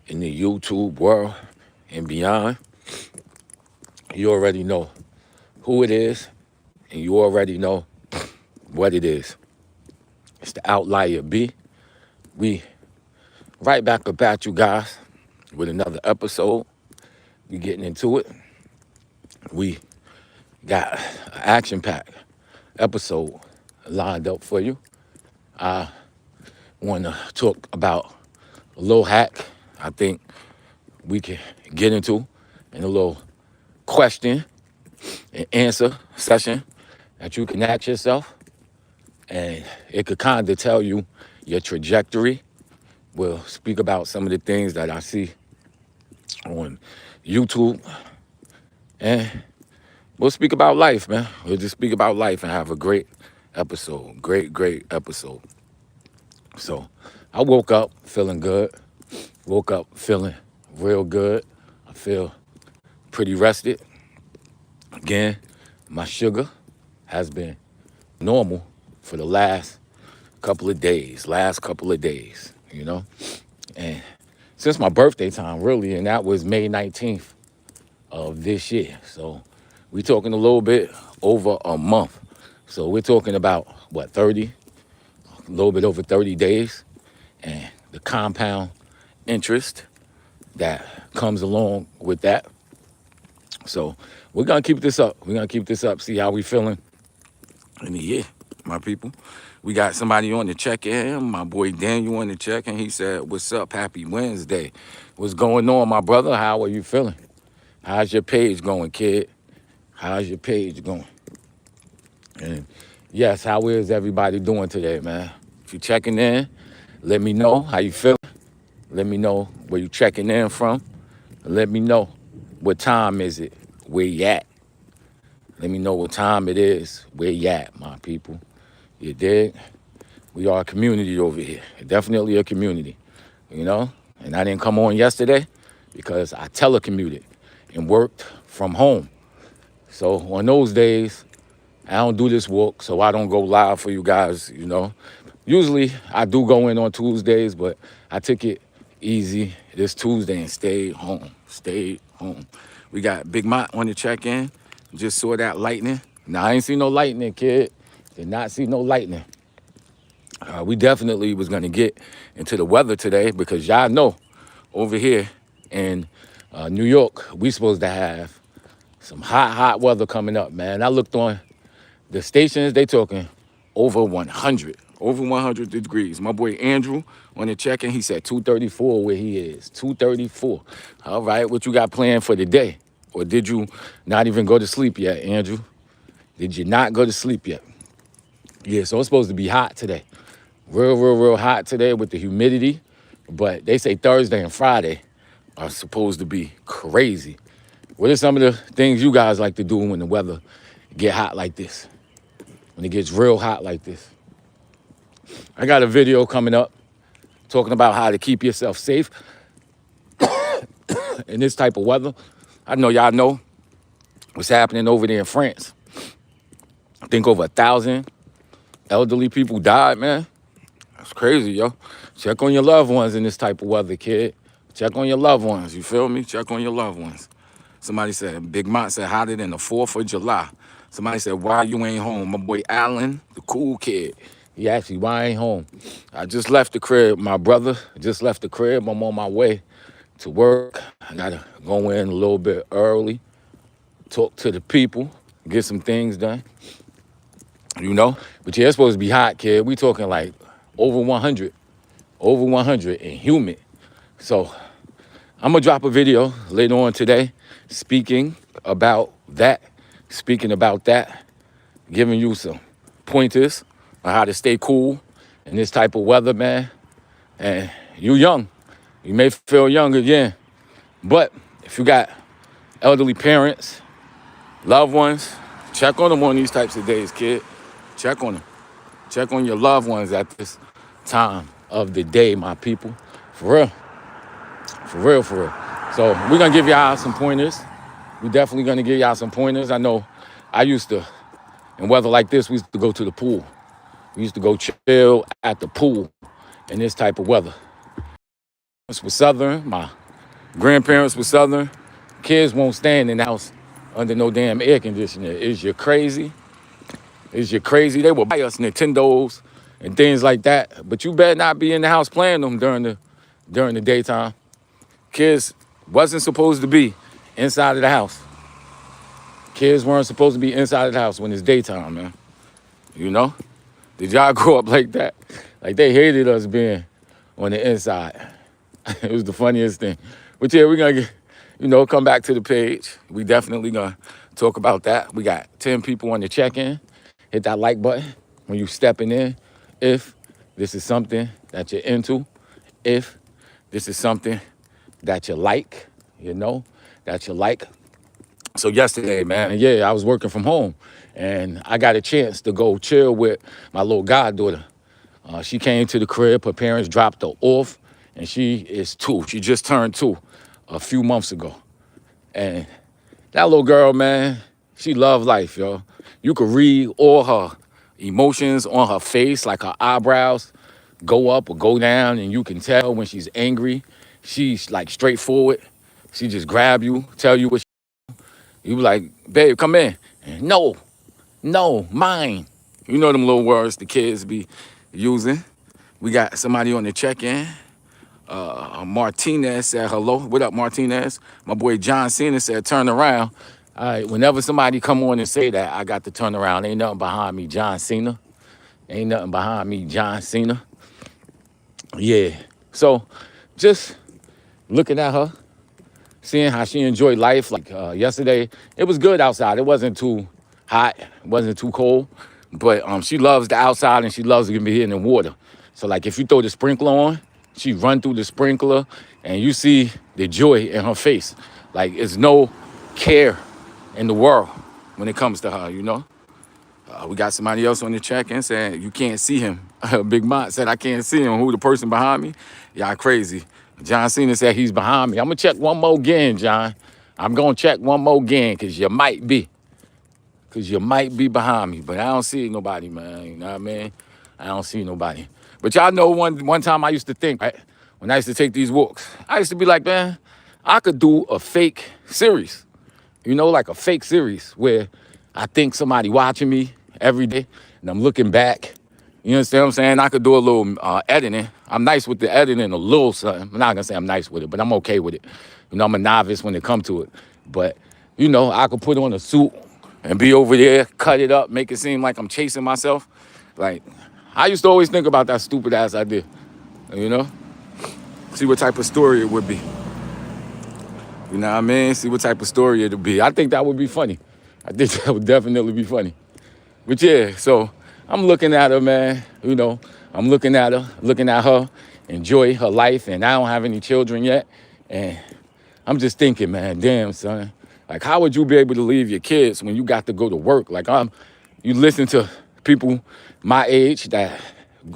in the YouTube world and beyond. You already know who it is, and you already know what it is. It's the OutLIer B. We right back up at you guys with another episode. We getting into it. We got an action-packed episode lined up for you. I want to talk about a little hack I think we can get into in a little question and answer session that you can ask yourself, and it could kind of tell you your trajectory. We'll speak about some of the things that I see on YouTube, and we'll speak about life, man. We'll just speak about life and have a great episode. Great episode. So I woke up feeling good. Woke up feeling real good. I feel pretty rested. Again, my sugar has been normal for the last couple of days, you know? And since my birthday time, really, and that was May 19th of this year. So we're talking a little bit over a month. So we're talking about, what, 30? A little bit over 30 days. And the compound interest that comes along with that. So we're going to keep this up. See how we feeling in the year, my people. We got somebody on the check-in, my boy Daniel on the check-in. He said, what's up? Happy Wednesday. What's going on, my brother? How are you feeling? How's your page going, kid? How's your page going? And yes, how is everybody doing today, man? If you're checking in, let me know how you feeling. Let me know where you checking in from. Let me know what time is it, where you at. Let me know what time it is, where you at, my people. You dig? We are a community over here. Definitely a community, you know? And I didn't come on yesterday because I telecommuted and worked from home. So on those days, I don't do this walk, so I don't go live for you guys, you know? Usually I do go in on Tuesdays, but I took it easy this Tuesday and stayed home. We got Big Mott on the check-in. Just saw that lightning. Now, I ain't see no lightning, kid. Did not see no lightning. We definitely was going to get into the weather today because y'all know over here in New York, we supposed to have some hot weather coming up, man. I looked on the stations, they talking over 100 degrees. My boy Andrew on the check-in, he said 234 where he is, 234. All right, what you got planned for the day? Or did you not even go to sleep yet, Andrew? Did you not go to sleep yet? Yeah, so it's supposed to be hot today. Real hot today with the humidity. But they say Thursday and Friday are supposed to be crazy. What are some of the things you guys like to do when the weather get hot like this? When it gets real hot like this? I got a video coming up talking about how to keep yourself safe in this type of weather. I know y'all know what's happening over there in France. I think over 1,000 elderly people died, man. That's crazy, yo. Check on your loved ones in this type of weather, kid. Check on your loved ones, you feel me? Check on your loved ones. Somebody said, Big Mont said, hotter than the 4th of July. Somebody said, why you ain't home? My boy Alan, the cool kid. He asked me, why I ain't home? I just left the crib. My brother just left the crib. I'm on my way to work. I gotta go in a little bit early, talk to the people, get some things done, you know? But yeah, it's supposed to be hot, kid. We talking like over 100 and humid. So I'm gonna drop a video later on today speaking about that, giving you some pointers on how to stay cool in this type of weather, man. And you young, you may feel young again, but if you got elderly parents, loved ones, check on them on these types of days, kid. Check on them. Check on your loved ones at this time of the day, my people. For real. So we're gonna give y'all some pointers. We're definitely gonna give y'all some pointers. I know I used to, in weather like this, we used to go to the pool. We used to go chill at the pool in this type of weather. was Southern. My grandparents were Southern. Kids won't stand in the house under no damn air conditioner. Is you crazy? Is you crazy? They will buy us Nintendos and things like that, but you better not be in the house playing them during the daytime. Kids wasn't supposed to be inside of the house. Kids weren't supposed to be inside of the house when it's daytime, man. You know? Did y'all grow up like that? Like they hated us being on the inside. It was the funniest thing. But yeah, we're gonna get, come back to the page. We definitely gonna talk about that. We got 10 people on the check-in. Hit that like button when you stepping in. If this is something that you're into, if this is something that you like, that you like. So yesterday, man, yeah, I was working from home and I got a chance to go chill with my little goddaughter. She came to the crib, her parents dropped her off, and she is 2. She just turned 2 a few months ago. And that little girl, man, she loved life, yo. You could read all her emotions on her face, like her eyebrows go up or go down, and you can tell when she's angry. She's like straightforward. She just grab you, tell you what you be like, babe, come in. And no, mine. You know them little words the kids be using. We got somebody on the check-in. Martinez said hello. What up, Martinez? My boy John Cena said turn around. All right, whenever somebody come on and say that, I got to turn around. Ain't nothing behind me, John Cena. Ain't nothing behind me, John Cena. Yeah. So just looking at her, seeing how she enjoyed life. Like yesterday, it was good outside. It wasn't too hot. It wasn't too cold. But she loves the outside and she loves to be in the water. So like if you throw the sprinkler on, she run through the sprinkler and you see the joy in her face. Like it's no care in the world when it comes to her, We got somebody else on the check-in saying you can't see him. Big Mont said I can't see him. Who, the person behind me? Y'all crazy. John Cena said he's behind me. I'm going to check one more again, John. I'm going to check one more again because you might be. Because you might be behind me. But I don't see nobody, man. You know what I mean? I don't see nobody. But y'all know one time I used to think, right? When I used to take these walks, I used to be like, man, I could do a fake series. Like a fake series where I think somebody watching me every day and I'm looking back. You understand what I'm saying? I could do a little editing. I'm nice with the editing a little something. I'm not going to say I'm nice with it, but I'm okay with it. I'm a novice when it comes to it. But, I could put on a suit and be over there, cut it up, make it seem like I'm chasing myself. Like, I used to always think about that stupid ass idea, See what type of story it would be. You know what I mean? See what type of story it would be. I think that would be funny. I think that would definitely be funny. But yeah, so I'm looking at her, man. I'm looking at her, enjoy her life. And I don't have any children yet. And I'm just thinking, man, damn, son. Like, how would you be able to leave your kids when you got to go to work? Like, you listen to people my age that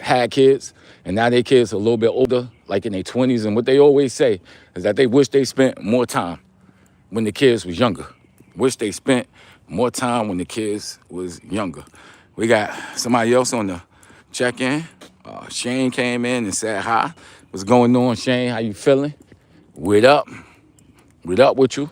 had kids, and now their kids are a little bit older, like in their 20s. And what they always say is that they wish they spent more time when the kids was younger. Wish they spent more time when the kids was younger. We got somebody else on the check-in. Shane came in and said hi. What's going on, Shane? How you feeling? What up? What up with you?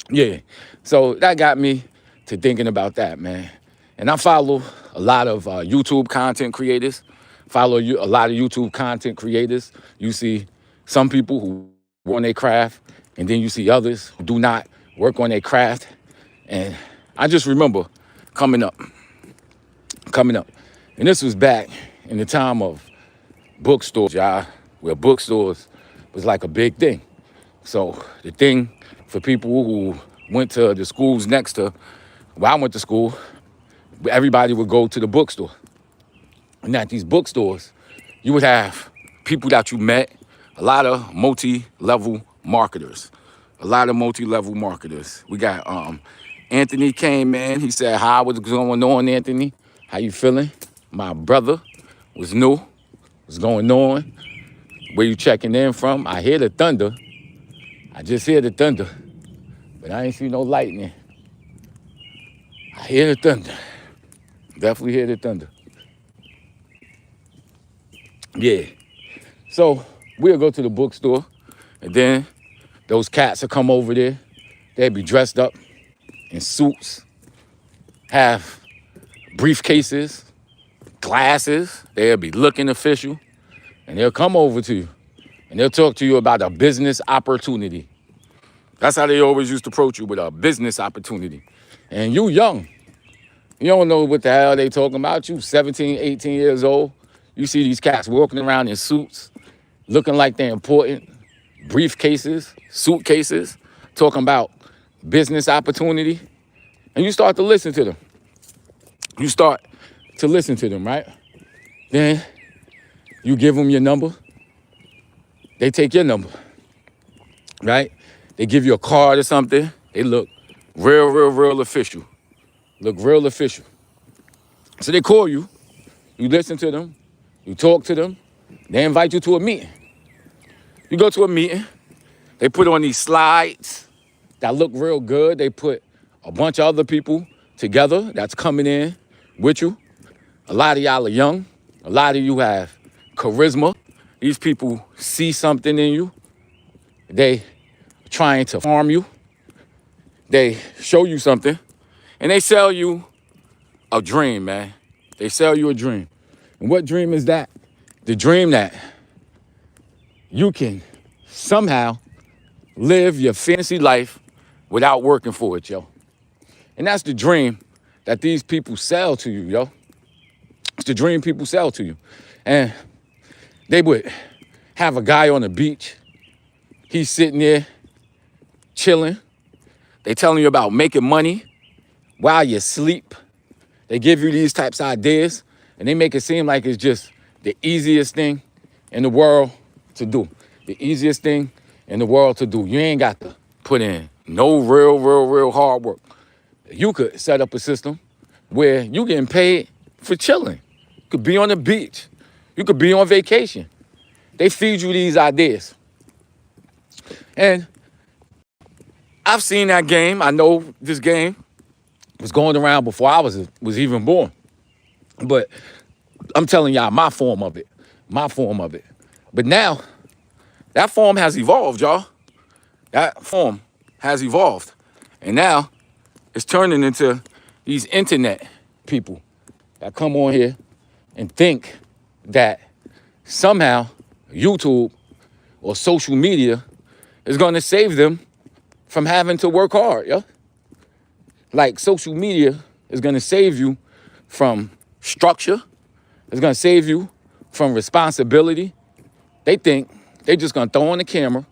Yeah. So that got me to thinking about that, man. And I follow a lot of YouTube content creators. A lot of YouTube content creators. You see some people who work on their craft, and then you see others who do not work on their craft. And I just remember coming up. And this was back in the time of bookstores, y'all, where bookstores was like a big thing. So the thing for people who went to the schools next to where I went to school, everybody would go to the bookstore. And at these bookstores, you would have people that you met, a lot of multi-level marketers. We got Anthony came in. He said, hi, what's going on, Anthony? How you feeling? My brother was new. What's going on? Where you checking in from? I hear the thunder. I just hear the thunder, but I ain't see no lightning. I hear the thunder. Definitely hear the thunder. Yeah. So We'll go to the bookstore, and then those cats will come over there. They'll be dressed up in suits, have briefcases, glasses. They'll be looking official, and they'll come over to you, and they'll talk to you about a business opportunity. That's how they always used to approach you, with a business opportunity. And you young. You don't know what the hell they talking about. You 17, 18 years old. You see these cats walking around in suits, looking like they're important, briefcases, suitcases, talking about business opportunity. And you start to listen to them. You start to listen to them, right? Then you give them your number. They take your number, right? They give you a card or something. They look real official. Look real official. So they call you. You listen to them. You talk to them. They invite you to a meeting. You go to a meeting. They put on these slides that look real good. They put a bunch of other people together that's coming in with you. A lot of y'all are young. A lot of you have charisma. These people see something in you. They trying to farm you. They show you something. And they sell you a dream, man. They sell you a dream. And what dream is that? The dream that you can somehow live your fantasy life without working for it, yo. And that's the dream that these people sell to you, yo. It's the dream people sell to you. And they would have a guy on the beach. He's sitting there chilling. They telling you about making money while you sleep. They give you these types of ideas, and they make it seem like it's just the easiest thing in the world to do. The easiest thing in the world to do. You ain't got to put in no real hard work. You could set up a system where you getting paid for chilling. You could be on the beach. You could be on vacation. They feed you these ideas. And I've seen that game. I know this game was going around before I was even born. But I'm telling y'all my form of it. My form of it. But now, that form has evolved, y'all. That form has evolved. And now, it's turning into these internet people that come on here and think that somehow YouTube or social media is going to save them from having to work hard, yo. Like, social media is going to save you from structure. It's going to save you from responsibility. They think they're just going to throw on the camera,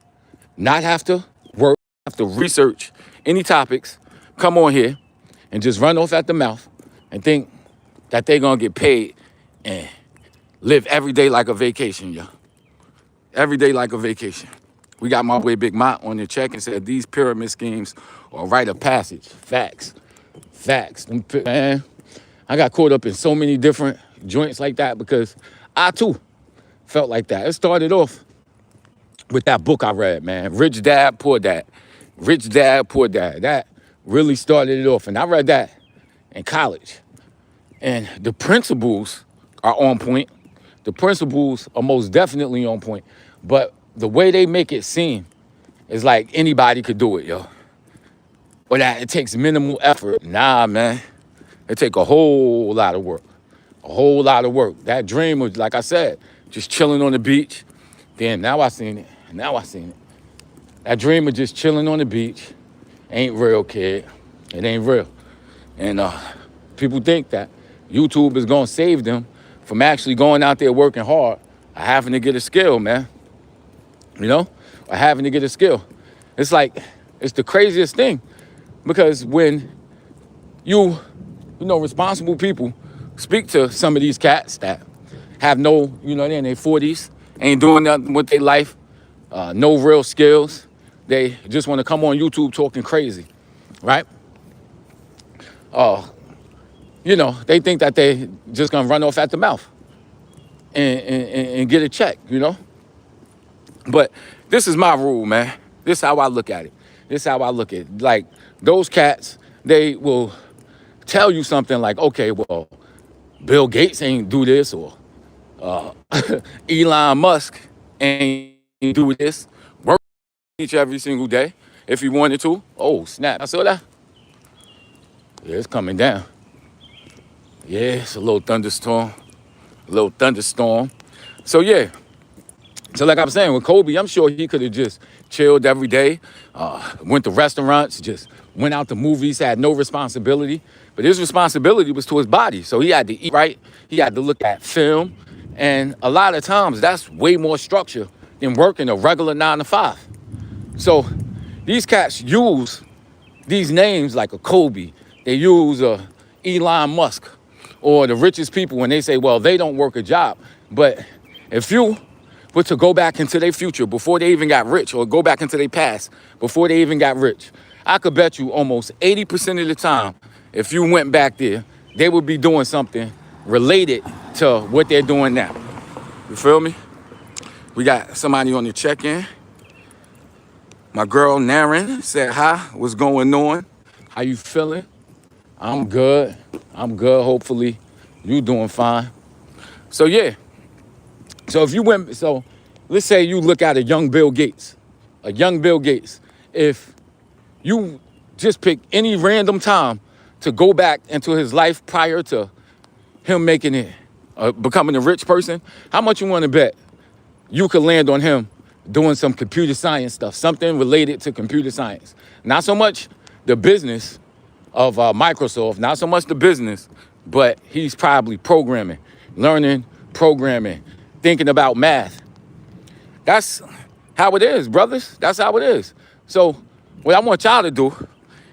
not have to work, have to research any topics, come on here and just run off at the mouth and think that they're going to get paid and live every day like a vacation, yo. Every day like a vacation. We got my boy Big Mott on the check and said these pyramid schemes are a rite of passage. Facts. Man, I got caught up in so many different joints like that because I too felt like that. It started off with that book I read, man. Rich Dad, Poor Dad. Rich Dad, Poor Dad. That really started it off. And I read that in college. And the principles are on point. The principles are most definitely on point. But the way they make it seem is like anybody could do it, yo. Or that it takes minimal effort. Nah, man. It take a whole lot of work. A whole lot of work. That dream was, like I said, just chilling on the beach. Damn, now I seen it. That dream of just chilling on the beach ain't real, kid. It ain't real. And people think that YouTube is going to save them from actually going out there working hard or having to get a skill, man. You know? Or having to get a skill. It's like, it's the craziest thing. Because when you know, responsible people speak to some of these cats that have no, you know, they're in their 40s, ain't doing nothing with their life, no real skills. They just want to come on YouTube talking crazy, right? You know, they think that they just gonna run off at the mouth and get a check, you know? But this is my rule, man. This is how I look at it. Like, those cats, they will tell you something like, okay, well, Bill Gates ain't do this, or Elon Musk ain't can do this, work each every single day if he wanted to. Oh, snap. I saw that. Yeah, it's coming down. Yeah, it's a little thunderstorm. A little thunderstorm. So, yeah. So like I'm saying, with Kobe, I'm sure he could have just chilled every day, went to restaurants, just went out to movies, had no responsibility. But his responsibility was to his body. So he had to eat right. He had to look at film. And a lot of times, that's way more structure than working a regular 9 to 5. So these cats use these names like a Kobe. They use a Elon Musk or the richest people when they say, well, they don't work a job. But if you were to go back into their future before they even got rich, or go back into their past before they even got rich, I could bet you almost 80% of the time, if you went back there, they would be doing something related to what they're doing now. You feel me? We got somebody on the check-in. My girl, Naren, said, hi, what's going on? How you feeling? I'm good. I'm good, hopefully. You doing fine. So, yeah. So, if you went, so let's say you look at a young Bill Gates. A young Bill Gates. If you just pick any random time to go back into his life prior to him making it, becoming a rich person, how much you want to bet you could land on him doing some computer science stuff, something related to computer science? Not so much the business of Microsoft, not so much the business, but he's probably programming, learning, programming, thinking about math. That's how it is, brothers. That's how it is. So what I want y'all to do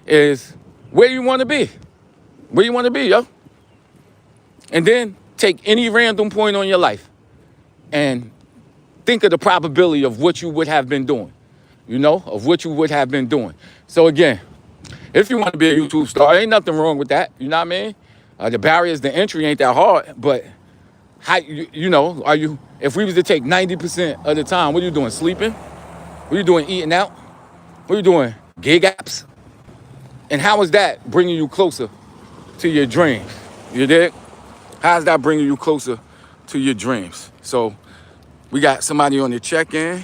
is, where you want to be? Where you want to be, yo? And then take any random point on your life and think of the probability of what you would have been doing, of what you would have been doing. So again, if you want to be a YouTube star, ain't nothing wrong with that. You know what I mean? The barriers to entry ain't that hard, but how, are you, if we was to take 90% of the time, what are you doing, sleeping? What are you doing, eating out? What are you doing, gig apps? And how is that bringing you closer to your dreams? You dig? How's that bringing you closer to your dreams? So we got somebody on the check-in.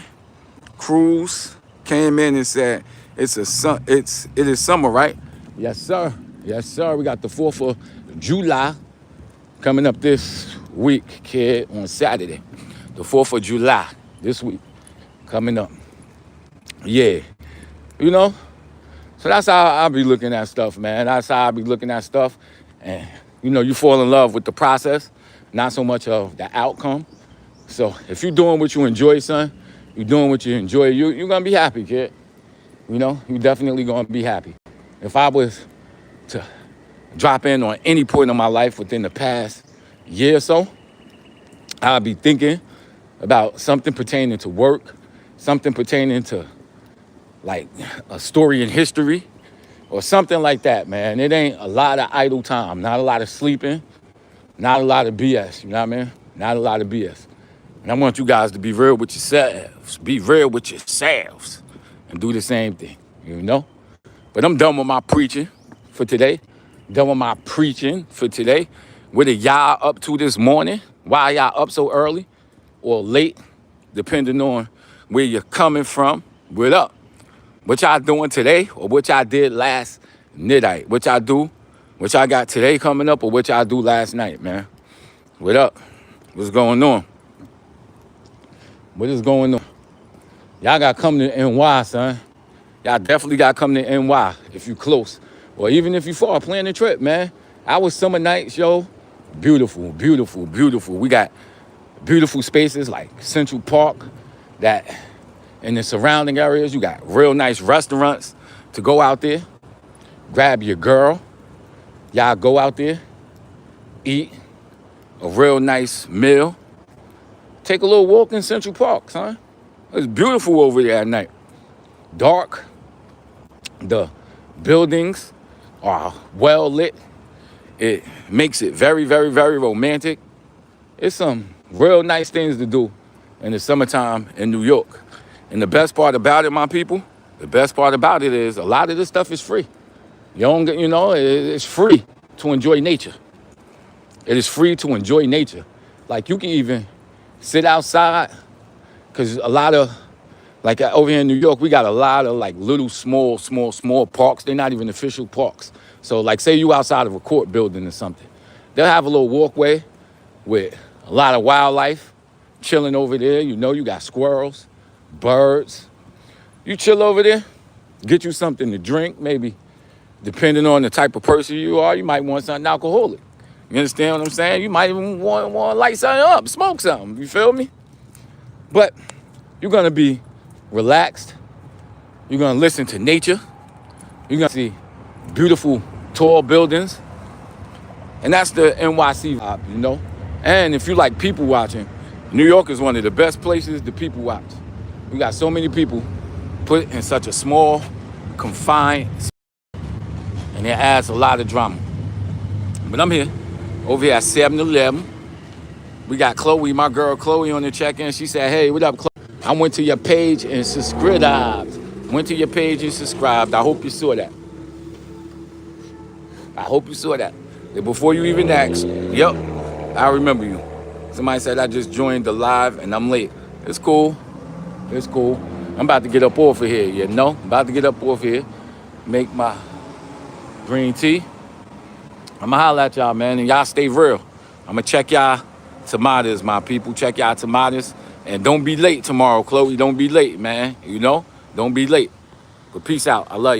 Cruz came in and said, it is summer, right? Yes, sir. Yes, sir. We got the 4th of July coming up this week, kid, on Saturday. The 4th of July this week coming up. Yeah. So that's how I be looking at stuff, man. That's how I be looking at stuff. And, you fall in love with the process, not so much of the outcome. So if you're doing what you enjoy, son, you're doing what you enjoy, you're going to be happy, kid. You're definitely going to be happy. If I was to drop in on any point in my life within the past year or so, I'd be thinking about something pertaining to work, something pertaining to like a story in history or something like that, man. It ain't a lot of idle time, not a lot of sleeping, not a lot of BS, you know what I mean? Not a lot of BS. And I want you guys to be real with yourselves. Be real with yourselves and do the same thing, But I'm done with my preaching for today. Done with my preaching for today. What are y'all up to this morning? Why y'all up so early or late, depending on where you're coming from? What up? What y'all doing today or what y'all did last midnight? What y'all do? What y'all got today coming up or what y'all do last night, man? What up? What's going on? What is going on? Y'all got to come to NY, son. Y'all definitely got to come to NY if you close. Or even if you far, plan a trip, man. Our summer nights, yo, beautiful, beautiful, beautiful. We got beautiful spaces like Central Park that in the surrounding areas, you got real nice restaurants to go out there. Grab your girl. Y'all go out there, eat a real nice meal. Take a little walk in Central Park, son. It's beautiful over there at night. Dark. The buildings are well lit. It makes it very, very, very romantic. It's some real nice things to do in the summertime in New York. And the best part about it, my people, the best part about it is a lot of this stuff is free. It's free to enjoy nature. It is free to enjoy nature. Like you can even sit outside because a lot of Like over here in New York, we got a lot of like little small parks. They're not even official parks. So like say you outside of a court building or something. They'll have a little walkway with a lot of wildlife chilling over there. You know, you got squirrels, birds. You chill over there, get you something to drink, maybe depending on the type of person you are, you might want something alcoholic. You understand what I'm saying? You might even want to light something up, smoke something, you feel me? But you're gonna be relaxed. You're gonna listen to nature. You're gonna see beautiful, tall buildings. And that's the NYC vibe, you know? And if you like people watching, New York is one of the best places to people watch. We got so many people put in such a small, confined, and it adds a lot of drama. But I'm here, over here at 7-Eleven. We got Chloe, my girl Chloe, on the check-in. She said, hey, what up, Chloe? I went to your page and subscribed. I hope you saw that. And before you even asked, yep, I remember you. Somebody said I just joined the live and I'm late. It's cool. I'm about to get up off of here, you know? I'm about to get up off here, make my green tea. I'ma holler at y'all, man, and y'all stay real. I'ma check y'all tomatoes, my people. Check y'all tomatoes. And don't be late tomorrow, Chloe. Don't be late, man. You know? Don't be late. But peace out. I love y'all.